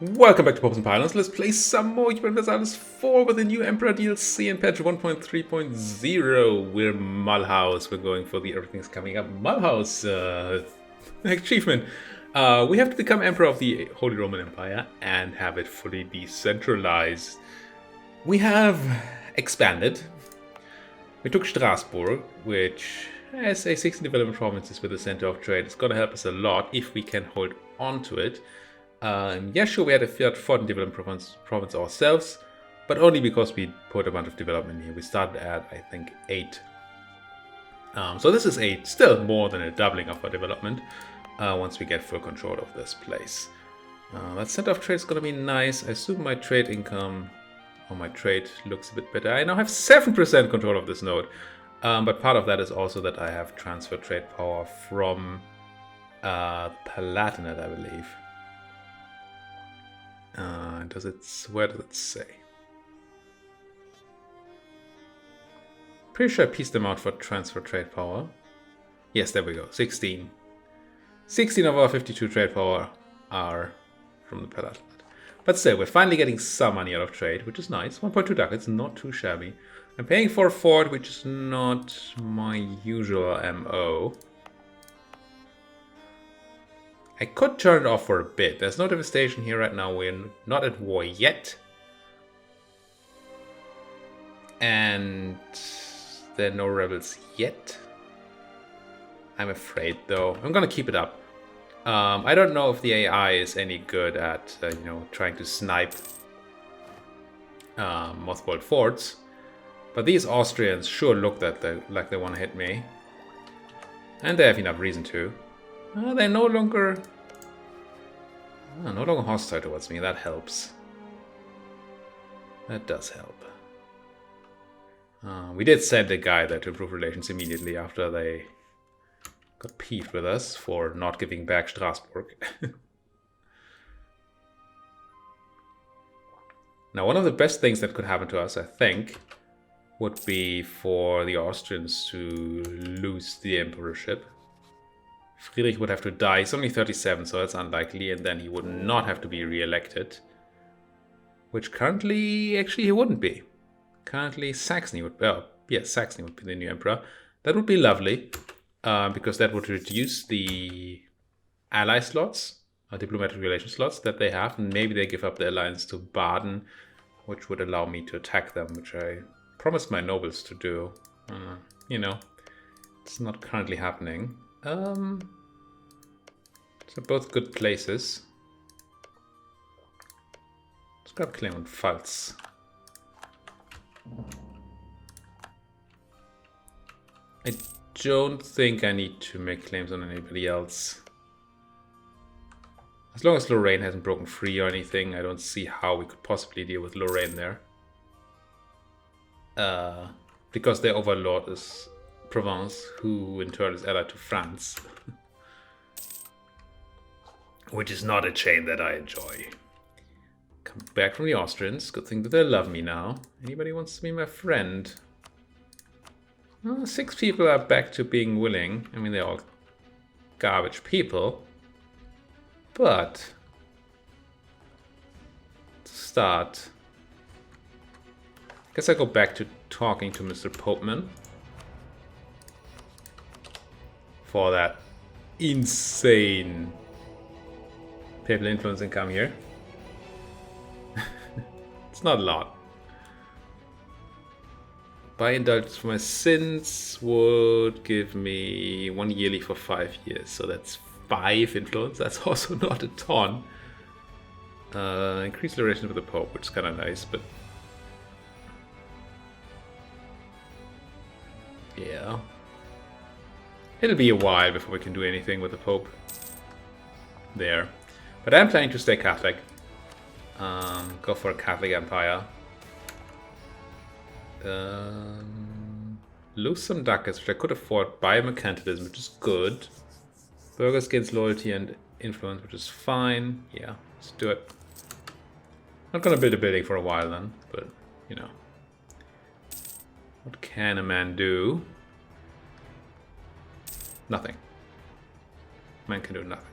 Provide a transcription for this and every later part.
Welcome back to Popes and Pylons. Let's play some more Europa Universalis IV with the new Emperor DLC and patch 1.3.0. We're Mulhouse. We're going for the Everything's Coming Up Mulhouse achievement. We have to become Emperor of the Holy Roman Empire and have it fully decentralized. We have expanded. We took Strasbourg, which has a 16 development provinces with a center of trade. It's going to help us a lot if we can hold on to it. Yeah, sure, we had a 14 development province ourselves, but only because we put a bunch of development here. We started at, I think, 8. So this is still more than a doubling of our development once we get full control of this place. That center of trade is going to be nice. I assume my trade income, or my trade looks a bit better. I now have 7% control of this node, but part of that is also that I have transfer trade power from Palatinate, I believe. Where does it say? Pretty sure I pieced them out for transfer trade power. Yes, there we go. 16. 16 of our 52 trade power are from the Palatinate. But still, we're finally getting some money out of trade, which is nice. 1.2 ducats, not too shabby. I'm paying for a fort, which is not my usual MO. I could turn it off for a bit. There's no devastation here right now. We're not at war yet. And there are no rebels yet. I'm afraid, though. I'm going to keep it up. I don't know if the AI is any good at, trying to snipe mothballed forts. But these Austrians sure look like they want to hit me. And they have enough reason to. They're no longer hostile towards me. That helps. That does help. We did send a guy there to improve relations immediately after they got peeved with us for not giving back Strasbourg. Now, one of the best things that could happen to us, I think, would be for the Austrians to lose the emperorship. Friedrich would have to die. He's only 37, so that's unlikely, and then he would not have to be re-elected. Which currently, actually, he wouldn't be. Currently, Saxony would be the new emperor. That would be lovely, because that would reduce the ally slots, diplomatic relations slots that they have, and maybe they give up the alliance to Baden, which would allow me to attack them, which I promised my nobles to do. It's not currently happening. So both good places. Let's grab a claim on Pfalz. I don't think I need to make claims on anybody else. As long as Lorraine hasn't broken free or anything, I don't see how we could possibly deal with Lorraine there. Because their overlord is Provence, who in turn is allied to France. Which is not a chain that I enjoy. Come back from the Austrians. Good thing that they love me now. Anybody wants to be my friend? Well, 6 people are back to being willing. I mean, they're all garbage people. But to start, I guess I go back to talking to Mr. Popeman for that insane papal influence income here. It's not a lot. Buy indulgence for my sins would give me 1 yearly for 5 years, so that's 5 influence. That's also not a ton. Increase the relation with the Pope, which is kind of nice, but yeah. It'll be a while before we can do anything with the Pope there. But I'm planning to stay Catholic. Go for a Catholic empire. Lose some ducats, which I could afford. Buy mercantilism, which is good. Burgers gains loyalty and influence, which is fine. Yeah, let's do it. Not gonna build a building for a while then, but what can a man do? Nothing. Man can do nothing.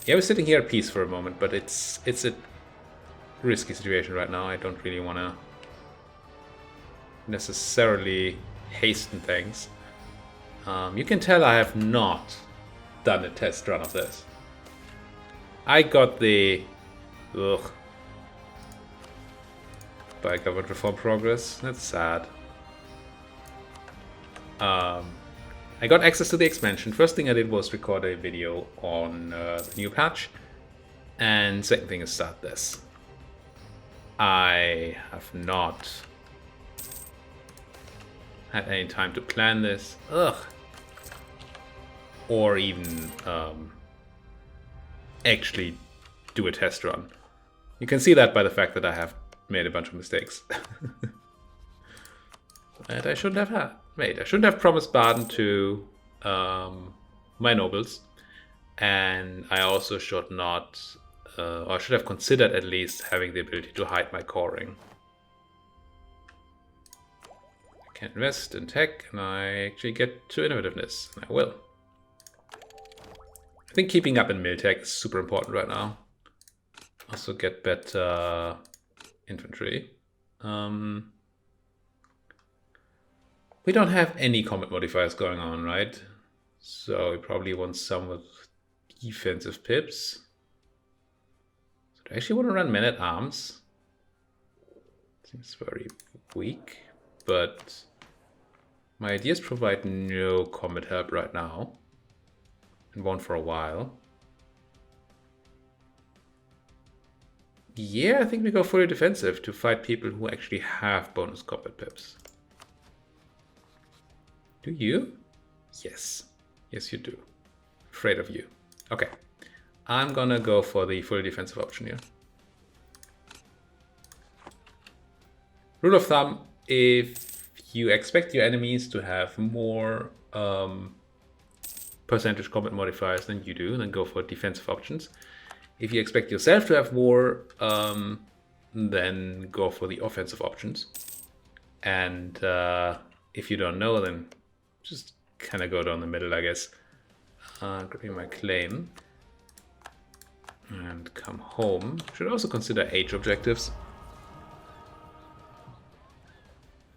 Yeah, we're sitting here at peace for a moment, but it's a risky situation right now. I don't really want to necessarily hasten things. You can tell I have not done a test run of this. I got the by government reform progress. That's sad. I got access to the expansion. First thing I did was record a video on the new patch, and second thing is start this. I have not had any time to plan this. Or even actually do a test run. You can see that by the fact that I have made a bunch of mistakes. That I shouldn't have made. I shouldn't have promised Baden to my nobles. And I also should not, or should have considered at least having the ability to hide my coring. I can invest in tech and I actually get to innovativeness, and I will. I think keeping up in Miltech is super important right now. Also get better infantry. We don't have any combat modifiers going on, right? So we probably want some with defensive pips. So do I actually want to run men-at-arms? Seems very weak, but my ideas provide no combat help right now. And won't for a while. Yeah, I think we go fully defensive to fight people who actually have bonus combat pips. Do you? Yes. Yes, you do. Afraid of you. Okay. I'm gonna go for the fully defensive option here. Rule of thumb, if you expect your enemies to have more percentage combat modifiers than you do, then go for defensive options. If you expect yourself to have more, then go for the offensive options. And if you don't know, then just kind of go down the middle, I guess. Gripping my claim. And come home. Should also consider age objectives.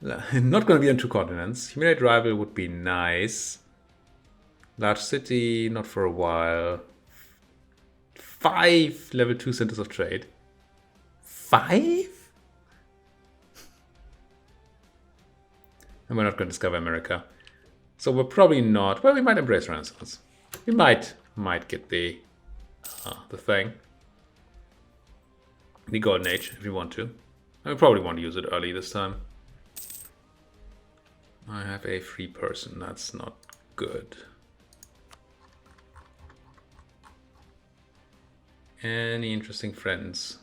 Not going to be on 2 continents. Humiliate rival would be nice. Large city, not for a while. 5 level 2 centers of trade. 5? And we're not going to discover America. So we're probably not. Well, we might embrace Renaissance. We might get the thing. The Golden Age, if we want to. And we probably want to use it early this time. I have a free person. That's not good. Any interesting friends?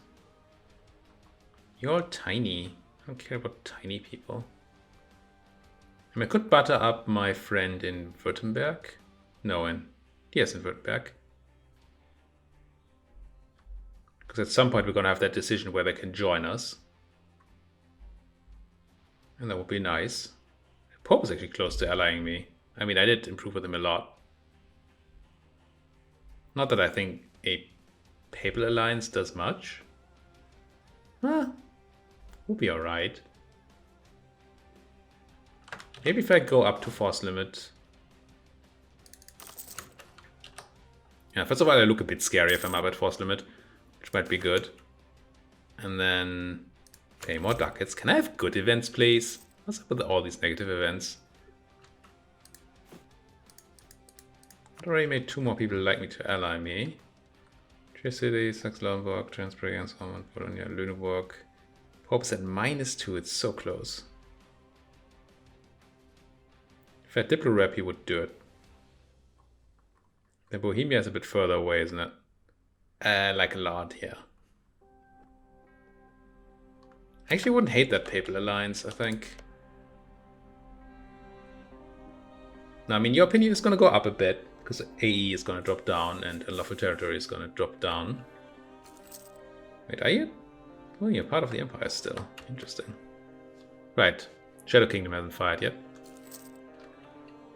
You're all tiny. I don't care about tiny people. I mean, I could butter up my friend in Württemberg. No, in Württemberg. Because at some point we're going to have that decision where they can join us. And that would be nice. The Pope is actually close to allying me. I mean, I did improve with him a lot. Not that I think a Papal Alliance does much. We'll be alright. Maybe if I go up to force limit. Yeah, first of all, I look a bit scary if I'm up at force limit, which might be good. And then pay more ducats. Can I have good events, please? What's up with all these negative events? I already made 2 more people like me to ally me. City, Saxe-Lauenburg, Transbray, Salmon, Bologna, Lüneburg. Pope's at -2, it's so close. If I had Diplo rep, he would do it. The Bohemia is a bit further away, isn't it? Like a lot, yeah. I actually wouldn't hate that Papal Alliance, I think. Now, I mean, your opinion is going to go up a bit, because AE is going to drop down and Unlawful Territory is going to drop down. Wait, are you? Oh, you're part of the Empire still. Interesting. Right. Shadow Kingdom hasn't fired yet.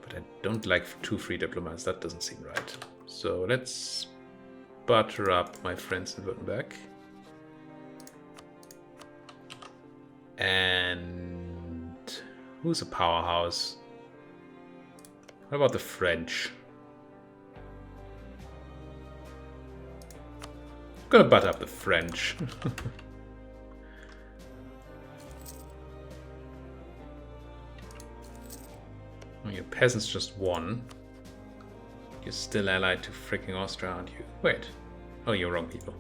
But I don't like 2 free diplomats. That doesn't seem right. So let's butter up my friends in Württemberg. And who's a powerhouse? What about the French? I'm gonna butter up the French. Oh, your peasants just won. You're still allied to freaking Austria, aren't you? Wait. Oh, you're wrong people.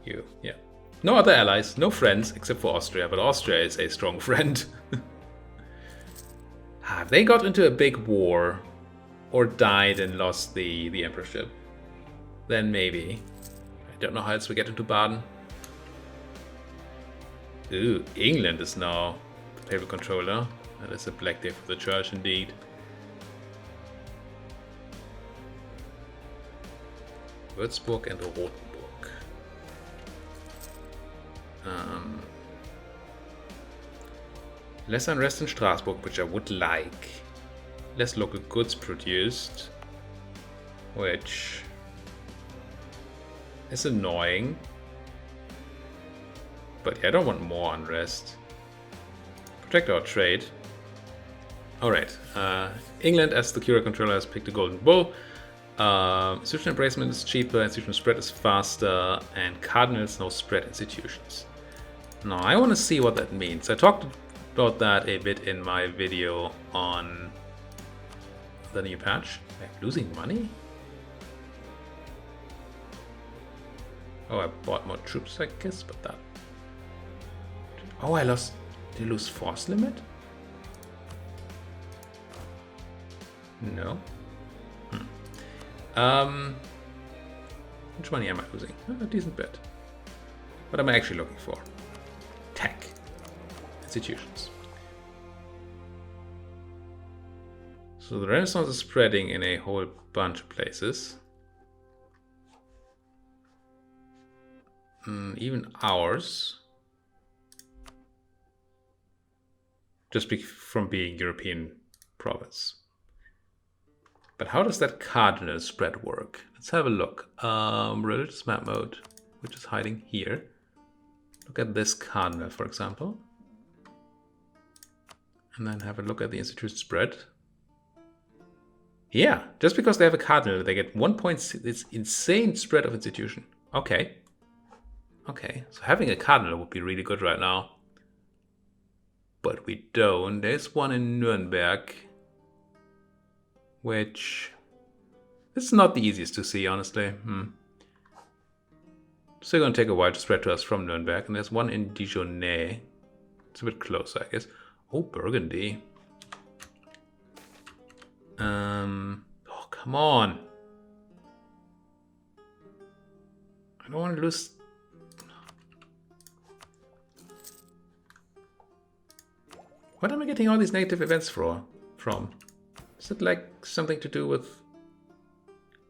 You, yeah. No other allies, no friends, except for Austria, but Austria is a strong friend. Have they got into a big war or died and lost the emperorship? Then maybe. I don't know how else we get into Baden. Ooh, England is now the papal controller. That is a black day for the church indeed. Würzburg and Rothenburg. Less unrest in Strasbourg, which I would like. Less local goods produced, which is annoying. But yeah, I don't want more unrest. Protect our trade. Alright, England as the Cura controller has picked a golden bull. Institutional embracement is cheaper, institutional spread is faster, and cardinals now spread institutions. Now I want to see what that means. I talked about that a bit in my video on the new patch. I'm losing money? Oh, I bought more troops, I guess, but that... Oh, I lost... Did I lose force limit? No. Which money am I losing? A decent bit. What am I actually looking for? Tech. Institutions. So the Renaissance is spreading in a whole bunch of places. Even ours. Just from being European province. But how does that cardinal spread work? Let's have a look. Religious map mode, which is hiding here. Look at this cardinal, for example. And then have a look at the institution spread. Yeah, just because they have a cardinal, they get 1.6. It's insane spread of institution. Okay. Okay, so having a cardinal would be really good right now. But we don't. There's one in Nuremberg. Which is not the easiest to see, honestly. Still gonna take a while to spread to us from Nuremberg. And there's one in Dijonais. It's a bit closer, I guess. Oh, Burgundy. Oh, come on. I don't want to lose... What am I getting all these negative events from? Is it like something to do with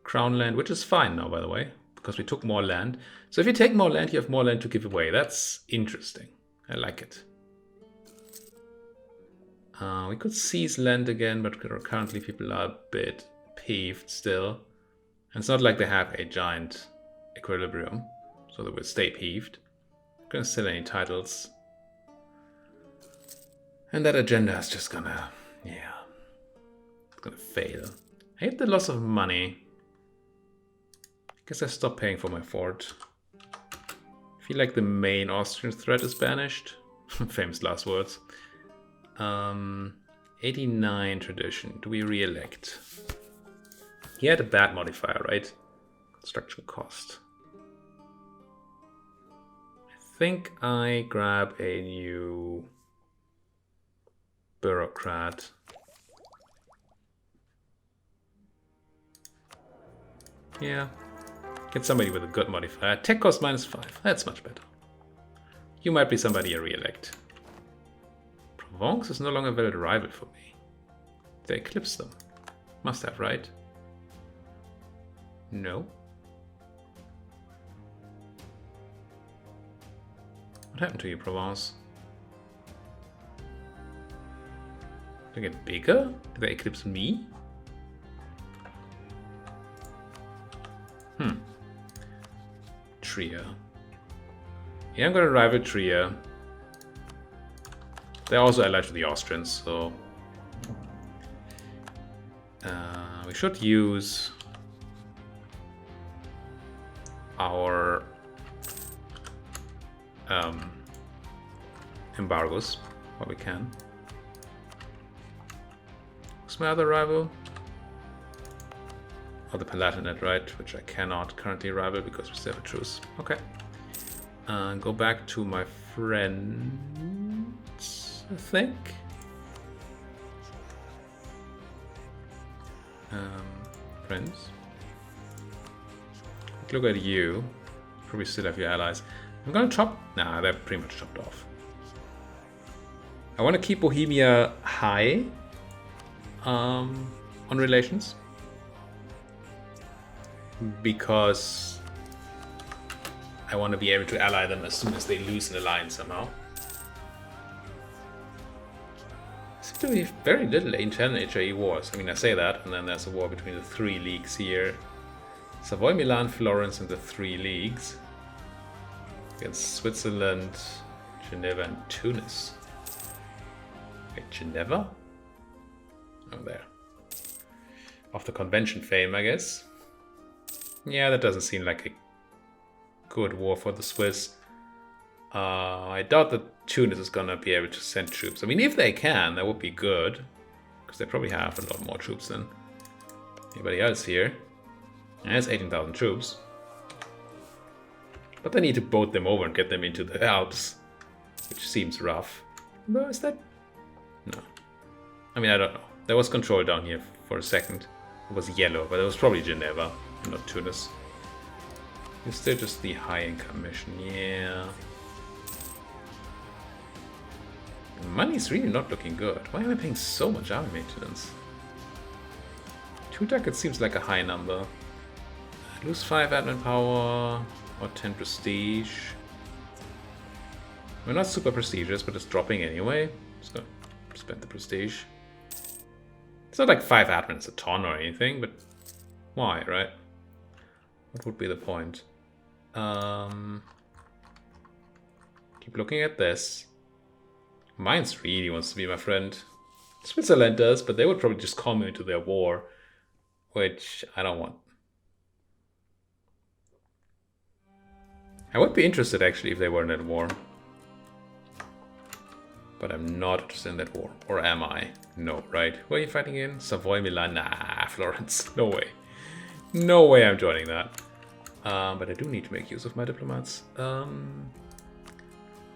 crown land, which is fine now, by the way, because we took more land. So if you take more land, you have more land to give away. That's interesting. I like it. We could seize land again, but currently people are a bit peeved still. And it's not like they have a giant equilibrium, so they will stay peeved. I'm not gonna sell any titles. And that agenda is just gonna, yeah, it's gonna fail. I hate the loss of money. I guess I stopped paying for my fort. I feel like the main Austrian threat is banished. Famous last words. 89 tradition. Do we re-elect? He had a bad modifier, right? Construction cost. I think I grab a new bureaucrat. Yeah. Get somebody with a good modifier. Tech cost -5. That's much better. You might be somebody I re-elect. Provence is no longer a valid rival for me. They eclipsed them. Must have, right? No. What happened to you, Provence? Did they get bigger? Did they eclipse me? Trier. Yeah, I'm gonna rival Trier. They're also allied to the Austrians, so we should use our embargoes while we can. What's my other rival? Oh, the Palatinate, right? Which I cannot currently rival because we still have a truce. Okay. Go back to my friends, I think. Friends. Look at you. Probably still have your allies. I'm gonna chop. Nah, they're pretty much chopped off. I want to keep Bohemia high on relations, because I want to be able to ally them as soon as they lose an alliance somehow. There seems to be very little internal HIE wars. I mean, I say that, and then there's a war between the 3 leagues here. Savoy, Milan, Florence, and the 3 leagues. Against Switzerland, Geneva, and Tunis. Wait, Geneva? Oh, there. Of the convention fame, I guess. Yeah, that doesn't seem like a good war for the Swiss. I doubt that Tunis is gonna be able to send troops. I mean, if they can, that would be good, because they probably have a lot more troops than anybody else here. And it's 18,000 troops. But they need to boat them over and get them into the Alps, which seems rough. No, is that? No. I mean, I don't know. There was control down here for a second. It was yellow, but it was probably Geneva, not Tunis. It's still just the high-income mission, yeah. Money's really not looking good. Why am I paying so much army maintenance? 2 ducats seems like a high number. I lose 5 admin power or 10 prestige. We're not super prestigious, but it's dropping anyway. So spend the prestige. It's not like 5 admin is a ton or anything, but why, right? What would be the point? Keep looking at this. Mainz really wants to be my friend. Switzerland does, but they would probably just call me into their war, which I don't want. I would be interested actually if they were in that war. But I'm not interested in that war. Or am I? No, right? Who are you fighting in? Savoy, Milan? Nah, Florence. No way. No way I'm joining that. But I do need to make use of my diplomats.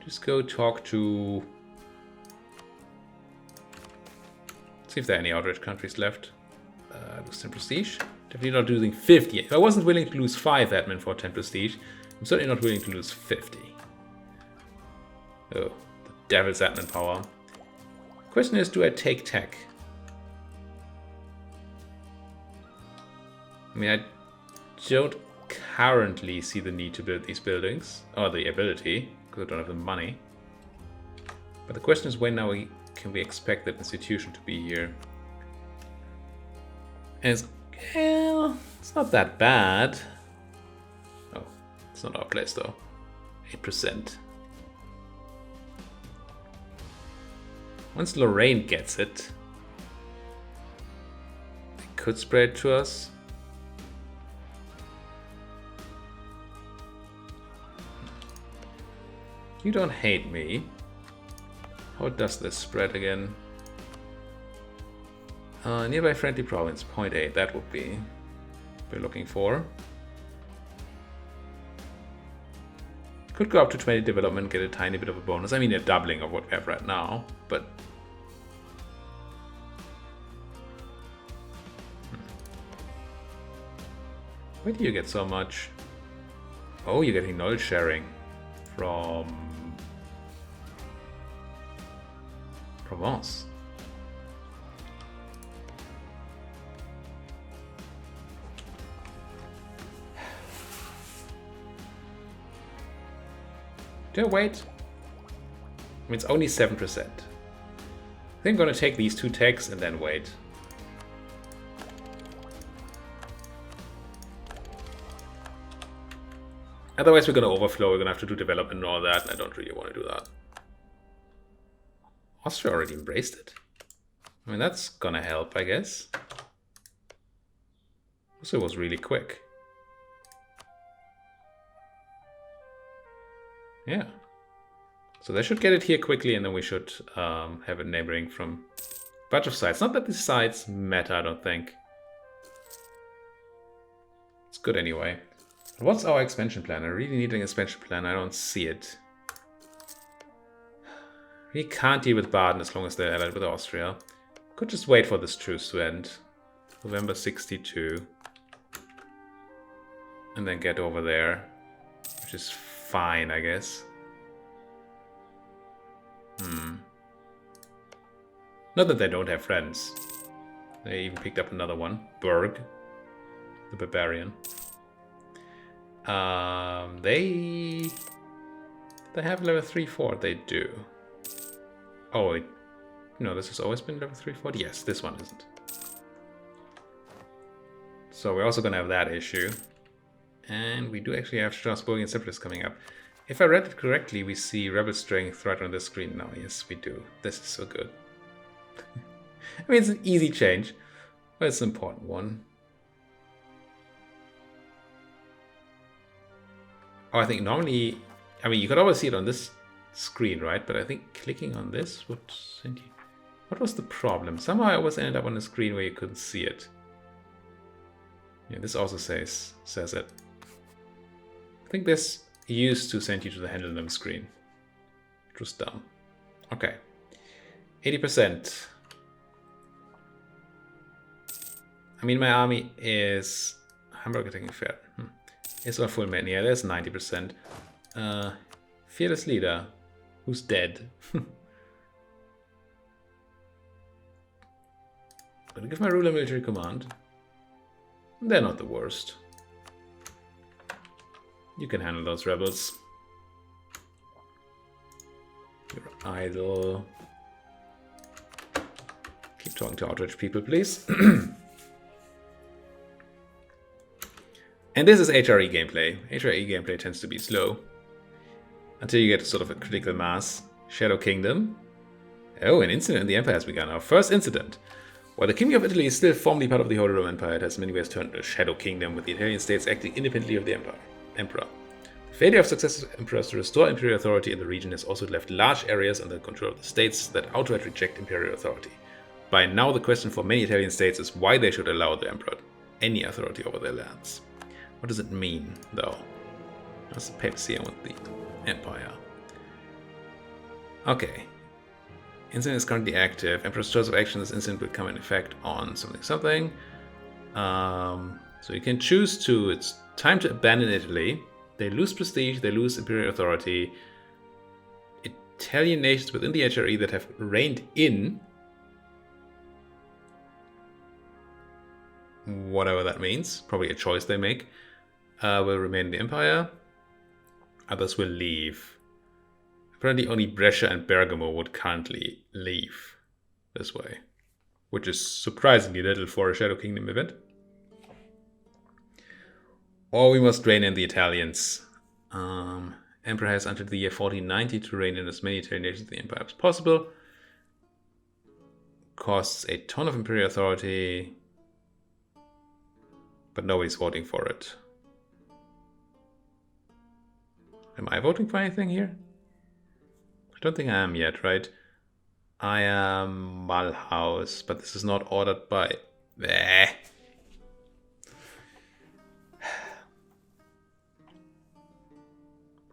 Just go talk to... See if there are any outrage countries left. Lose 10 prestige. Definitely not losing 50. If I wasn't willing to lose 5 admin for 10 prestige, I'm certainly not willing to lose 50. Oh, the devil's admin power. Question is, do I take tech? I mean, I don't currently see the need to build these buildings, or the ability, because I don't have the money. But the question is, when now can we expect that institution to be here? And it's not that bad. Oh, it's not our place though. 8%. Once Lorraine gets it, they could spread to us. You don't hate me. How does this spread again? Nearby friendly province, 0.8, that would be what we're looking for. Could go up to 20 development, get a tiny bit of a bonus. I mean, a doubling of what we have right now, but... Where do you get so much? Oh, you're getting knowledge sharing from Provence. Do I wait? I mean, it's only 7%. I think I'm gonna take these 2 techs and then wait. Otherwise, we're going to overflow. We're going to have to do development and all that. And I don't really want to do that. Austria already embraced it. I mean, that's going to help, I guess. Also, it was really quick. Yeah. So they should get it here quickly, and then we should have it neighboring from a bunch of sites. Not that these sites matter, I don't think. It's good anyway. What's our expansion plan? I really need an expansion plan. I don't see it. We can't deal with Baden as long as they're allied with Austria. Could just wait for this truce to end. November 62. And then get over there. Which is fine, I guess. Not that they don't have friends. They even picked up another one. Berg. The Barbarian. They have level 3-4. They do. Oh, no, this has always been level 3-4. Yes, this one isn't. So we're also going to have that issue. And we do actually have Strasbourgian Separatists coming up. If I read it correctly, we see Rebel Strength right on the screen now. Yes, we do. This is so good. I mean, it's an easy change, but it's an important one. Oh, I think normally, I mean, you could always see it on this screen, right? But I think clicking on this would send you... What was the problem? Somehow I always ended up on a screen where you couldn't see it. Yeah, this also says it. I think this used to send you to the handle them screen, which was dumb. Okay, 80%. I mean, my army is Hamburg attacking fair. It's on full man. Yeah, there's 90%. Fearless leader, who's dead. Gonna give my ruler military command. They're not the worst. You can handle those rebels. You're idle. Keep talking to outraged people, please. And this is HRE gameplay. HRE gameplay tends to be slow. Until you get sort of a critical mass. Shadow Kingdom. Oh, an incident in the Empire has begun. Our first incident. While the Kingdom of Italy is still formally part of the Holy Roman Empire, it has in many ways turned into a Shadow Kingdom, with the Italian states acting independently of the Emperor. The failure of successive emperors to restore imperial authority in the region has also left large areas under the control of the states that outright reject imperial authority. By now, the question for many Italian states is why they should allow the emperor any authority over their lands. What does it mean, though? That's the papacy and with the empire. Okay. Incident is currently active. Emperor's choice of action. This incident will come in effect on something. So you can choose to. It's time to abandon Italy. They lose prestige. They lose imperial authority. Italian nations within the HRE that have reigned in, whatever that means, probably a choice they make, will remain in the empire. Others will leave. Apparently only Brescia and Bergamo would currently leave this way, which is surprisingly little for a Shadow Kingdom event. Or we must rein in the Italians. Emperor has until the year 1490 to reign in as many Italian nations in the empire as possible. Costs a ton of imperial authority, but nobody's voting for it. Am I voting for anything here? I don't think I am yet, right? I am Mulhouse, but this is not ordered by...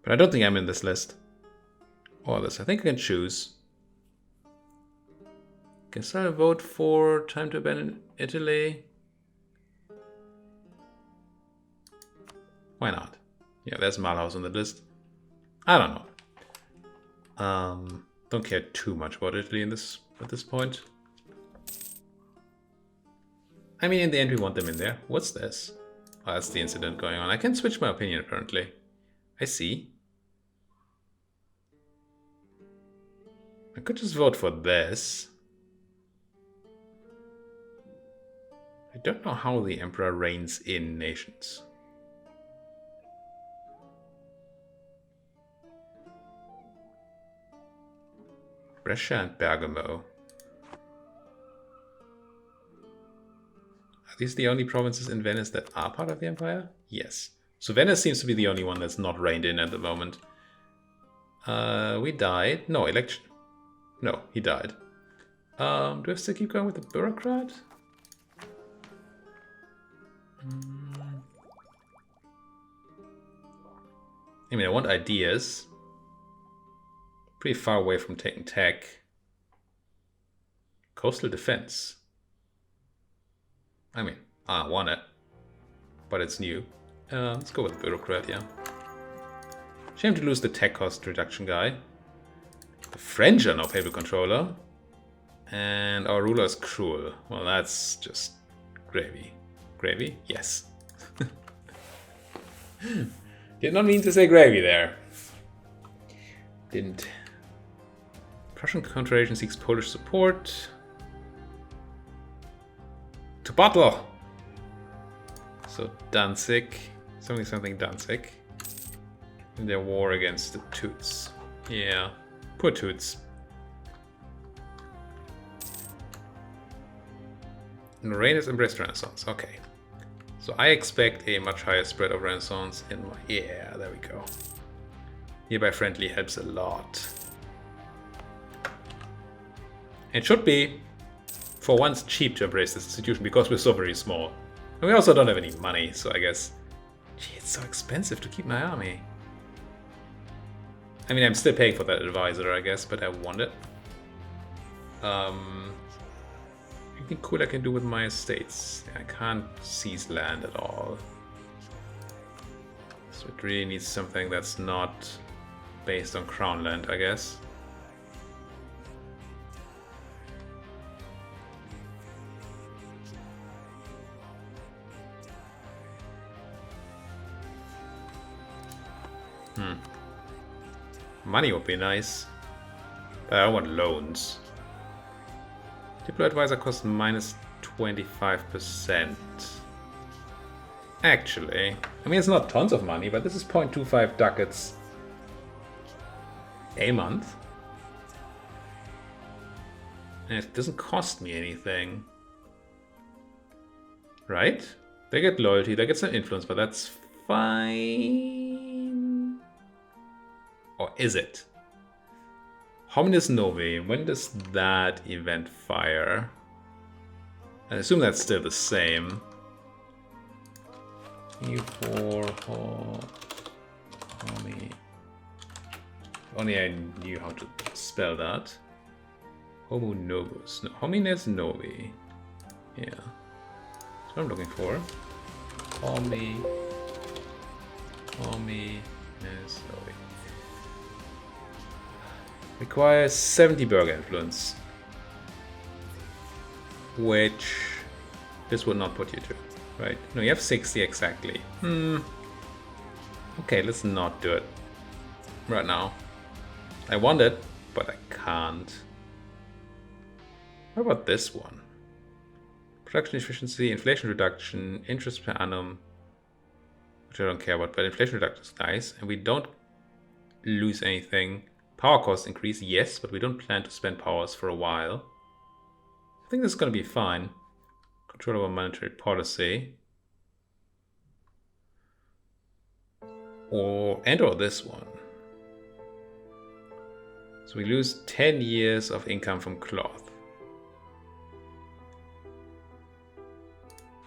But I don't think I'm in this list. Or this. I think I can choose. Can I vote for time to abandon Italy? Why not? Yeah, there's Mulhouse on the list. I don't know. Don't care too much about Italy at this point. I mean, in the end, we want them in there. What's this? Oh, that's the incident going on. I can switch my opinion, apparently. I see. I could just vote for this. I don't know how the Emperor reigns in nations. Brescia and Bergamo. Are these the only provinces in Venice that are part of the empire? Yes. So Venice seems to be the only one that's not reined in at the moment. We died. No, election. No, he died. Do I have to keep going with the bureaucrat? I mean, I want ideas. Pretty far away from taking tech. Coastal defense. I mean, I want it. But it's new. Let's go with the bureaucrat, yeah. Shame to lose the tech cost reduction guy. The French are now papal controller. And our ruler is cruel. Well, that's just gravy. Gravy? Yes. Did not mean to say gravy there. Didn't. Prussian Confederation seeks Polish support. To battle! So Danzig. Something Danzig. In their war against the Toots. Yeah. Poor Toots. Lorraine has embraced Renaissance. Okay. So I expect a much higher spread of Renaissance in my... Yeah, there we go. Nearby friendly helps a lot. It should be, for once, cheap to embrace this institution because we're so very small. And we also don't have any money, so I guess... Gee, it's so expensive to keep my army. I mean, I'm still paying for that advisor, I guess, but I want it. Anything cool I can do with my estates? I can't seize land at all. So it really needs something that's not based on crown land, I guess. Money would be nice. But I don't want loans. Diplo advisor costs minus 25%. Actually, I mean, it's not tons of money, but this is 0.25 ducats a month. And it doesn't cost me anything. Right? They get loyalty, they get some influence, but that's fine. Or is it? Hominis Novae, when does that event fire? I assume that's still the same. E4, Homi. Only I knew how to spell that. Homo Novus. No, Homines Novae. Yeah. That's what I'm looking for. Homines Novae. Requires 70 burger influence. Which this would not put you to, right? No, you have 60 exactly. Okay, let's not do it right now. I want it, but I can't. What about this one? Production efficiency, inflation reduction, interest per annum, which I don't care about, but inflation reduction is nice, and we don't lose anything. Power costs increase, yes, but we don't plan to spend powers for a while. I think this is going to be fine. Control over monetary policy. Or this one. So we lose 10 years of income from cloth.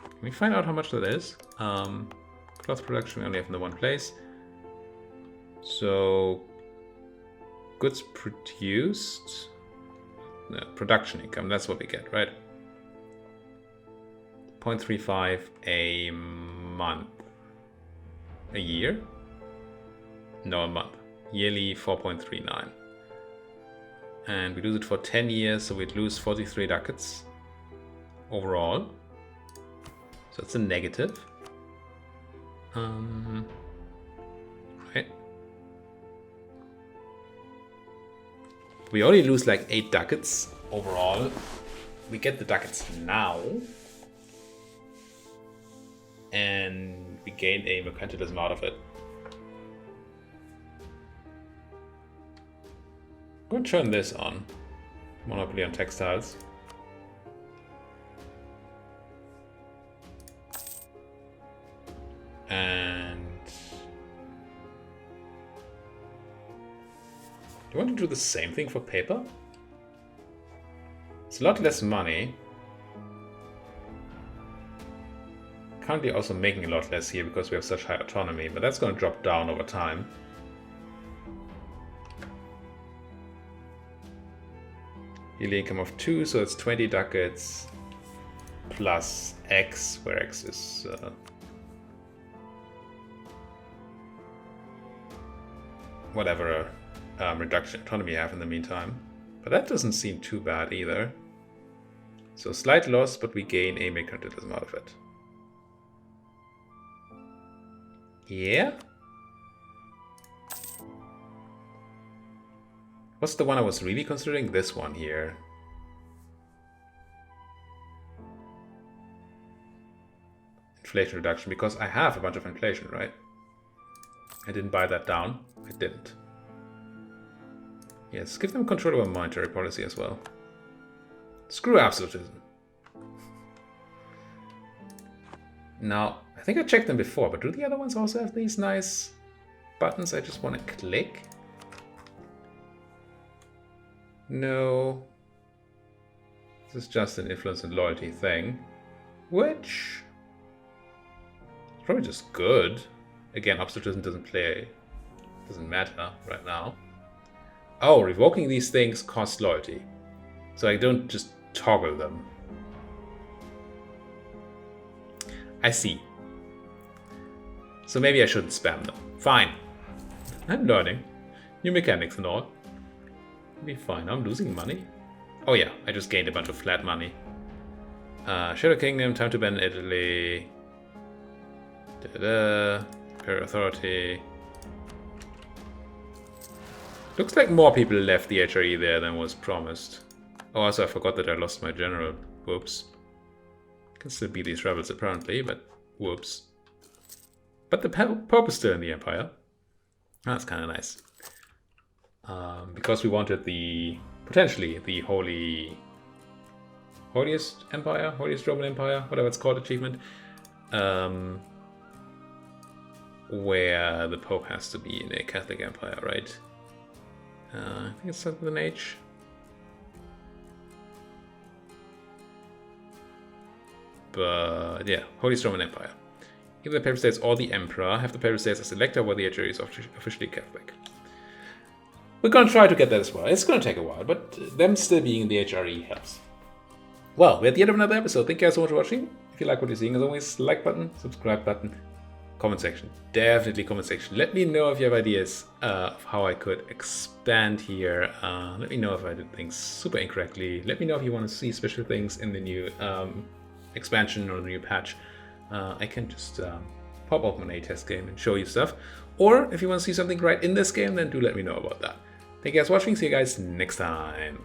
Can we find out how much that is? Cloth production we only have in the one place. So goods produced, no, production income, that's what we get, right? 0.35 a month. A year? No, a month. Yearly 4.39. And we lose it for 10 years, so we'd lose 43 ducats overall. So it's a negative. Right. We only lose like 8 ducats overall. We get the ducats now. And we gain a mercantilism out of it. I'm going to turn this on. Monopoly on textiles. And do you want to do the same thing for paper? It's a lot less money. Currently also making a lot less here because we have such high autonomy, but that's going to drop down over time. Yearly income of 2, so it's 20 ducats plus X, where X is whatever reduction in autonomy you have in the meantime. But that doesn't seem too bad either. So slight loss, but we gain a mercantilism out of it. Yeah? What's the one I was really considering? This one here. Inflation reduction, because I have a bunch of inflation, right? I didn't buy that down. I didn't. Yes, give them control over monetary policy as well. Screw absolutism. Now, I think I checked them before, but do the other ones also have these nice buttons I just want to click? No. This is just an influence and loyalty thing, which is probably just good. Again, absolutism doesn't matter right now. Oh, revoking these things costs loyalty. So I don't just toggle them. I see. So maybe I shouldn't spam them. Fine. I'm learning. New mechanics and all. It'll be fine. I'm losing money. Oh yeah, I just gained a bunch of flat money. Shadow Kingdom, time to ban Italy. Imperial Authority. Looks like more people left the HRE there than was promised. Oh, also I forgot that I lost my general. Whoops. Can still be these rebels apparently, but whoops. But the Pope is still in the Empire. That's kind of nice. Because we wanted potentially the holiest empire, holiest Roman Empire, whatever it's called, achievement. Where the Pope has to be in a Catholic empire, right? I think it's something with an H. But yeah, Holiest Roman Empire. Either the Papal States or the Emperor have the Papal States as elector, while the HRE is officially Catholic. We're going to try to get that as well. It's going to take a while, but them still being in the HRE helps. Well, we're at the end of another episode. Thank you guys so much for watching. If you like what you're seeing, as always, like button, subscribe button, comment section. Definitely comment section. Let me know if you have ideas of how I could expand here. Let me know if I did things super incorrectly. Let me know if you want to see special things in the new expansion or the new patch. I can just pop open a test game and show you stuff. Or if you want to see something right in this game, then do let me know about that. Thank you guys for watching. See you guys next time.